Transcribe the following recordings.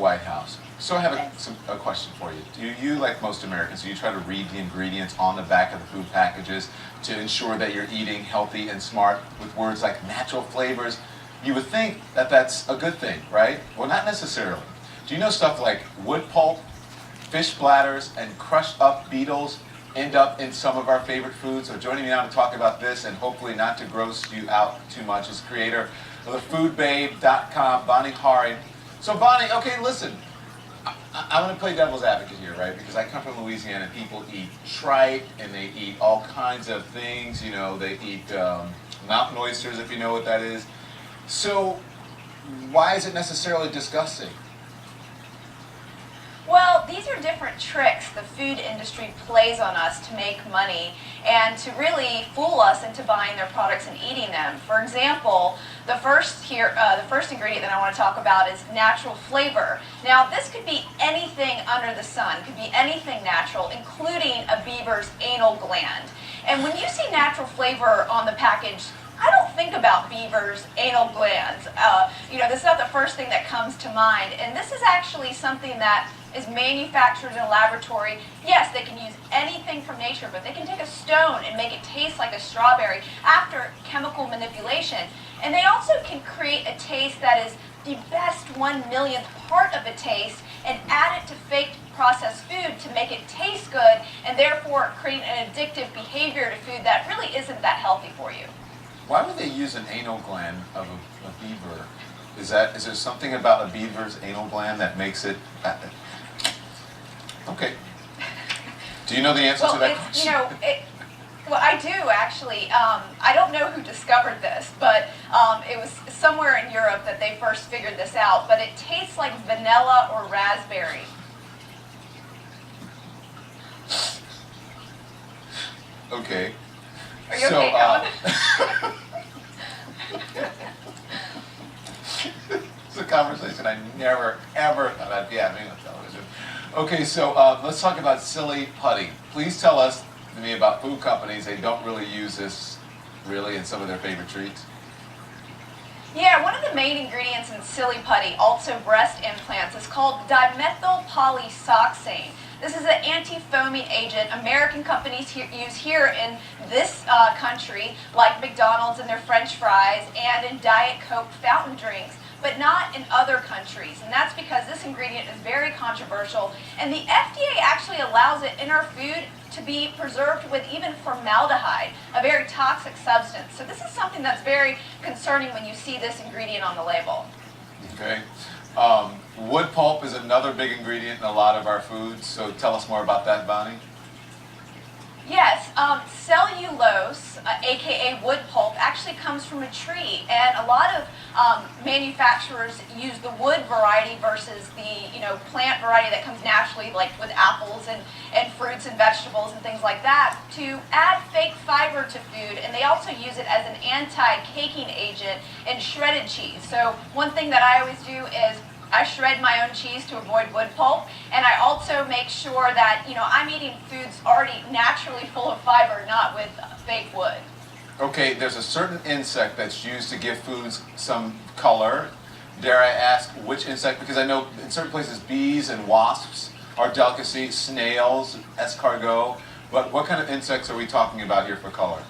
White House. So I have a question for you. Do you, like most Americans, do you try to read the ingredients on the back of the food packages to ensure that you're eating healthy and smart with words like natural flavors? You would think that that's a good thing, right? Well, not necessarily. Do you know stuff like wood pulp, fish bladders, and crushed up beetles end up in some of our favorite foods? So joining me now to talk about this, and hopefully not to gross you out too much, is creator of thefoodbabe.com, Vani Hari. So Vani, okay, listen, I'm going to play devil's advocate here, right? Because I come from Louisiana, and people eat tripe, and they eat all kinds of things. You know, they eat mountain oysters, if you know what that is. So why is it necessarily disgusting? Well, these are different tricks the food industry plays on us to make money and to really fool us into buying their products and eating them. For example, the first ingredient that I want to talk about is natural flavor. Now, this could be anything under the sun, could be anything natural, including a beaver's anal gland. And when you see natural flavor on the package, I don't think about beavers' anal glands. This is not the first thing that comes to mind. And this is actually something that is manufactured in a laboratory. Yes, they can use anything from nature, but they can take a stone and make it taste like a strawberry after chemical manipulation. And they also can create a taste that is the best 1/1,000,000th part of a taste and add it to fake processed food to make it taste good and therefore create an addictive behavior to food that really isn't that healthy for you. Why would they use an anal gland of a beaver? Is there something about a beaver's anal gland that makes it... Okay. Do you know the answer to that question? Well, I do actually. I don't know who discovered this, but it was somewhere in Europe that they first figured this out. But it tastes like vanilla or raspberry. Okay. Are you okay, Alan? It's a conversation I never, ever thought I'd be having on television. Okay, so let's talk about silly putty. Please tell us to me about food companies. They don't really use this, really, in some of their favorite treats. Yeah, one of the main ingredients in silly putty, also breast implants, is called dimethylpolysoxane. This is an anti-foaming agent American companies use here in this country, like McDonald's and their French fries, and in Diet Coke fountain drinks, but not in other countries. And that's because this ingredient is very controversial, and the FDA actually allows it in our food to be preserved with even formaldehyde, a very toxic substance. So this is something that's very concerning when you see this ingredient on the label. Okay. Wood pulp is another big ingredient in a lot of our foods, so tell us more about that, Vani. Yes, cellulose, aka wood pulp, actually comes from a tree, and a lot of manufacturers use the wood variety versus the plant variety that comes naturally, like with apples and fruits and vegetables and things like that, to add fake fiber to food. And they also use it as an anti-caking agent in shredded cheese. So one thing that I always do is I shred my own cheese to avoid wood pulp, and I also make sure that I'm eating foods already naturally full of fiber, not with fake wood. Okay, there's a certain insect that's used to give foods some color. Dare I ask which insect? Because I know in certain places bees and wasps are delicacy, snails, escargot. But what kind of insects are we talking about here for color?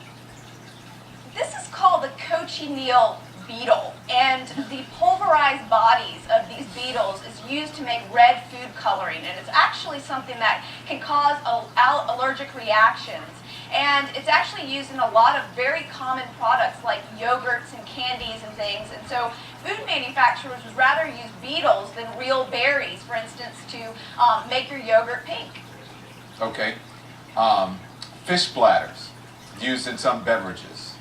This is called the cochineal beetle, and the pulverized bodies of these beetles is used to make red food coloring, and it's actually something that can cause allergic reactions. And it's actually used in a lot of very common products like yogurts and candies and things. And so food manufacturers would rather use beetles than real berries, for instance, to make your yogurt pink. Okay. Fish bladders used in some beverages.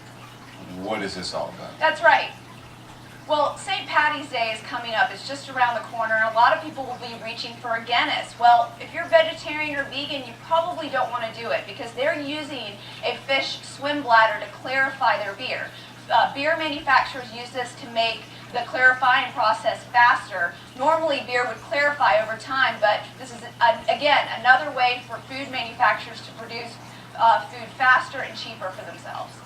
What is this all about? That's right. Well, St. Patty's Day is coming up. It's just around the corner, and a lot of people will be reaching for a Guinness. Well, if you're vegetarian or vegan, you probably don't want to do it because they're using a fish swim bladder to clarify their beer. Beer manufacturers use this to make the clarifying process faster. Normally, beer would clarify over time, but this is, again, another way for food manufacturers to produce food faster and cheaper for themselves.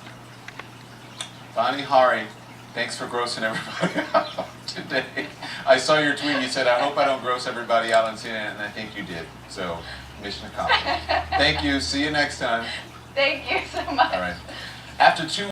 Vani Hari, thanks for grossing everybody out. today. I saw your tweet. You said, I hope I don't gross everybody out on CNN, and I think you did. So, mission accomplished. Thank you. See you next time. Thank you so much. All right. After 2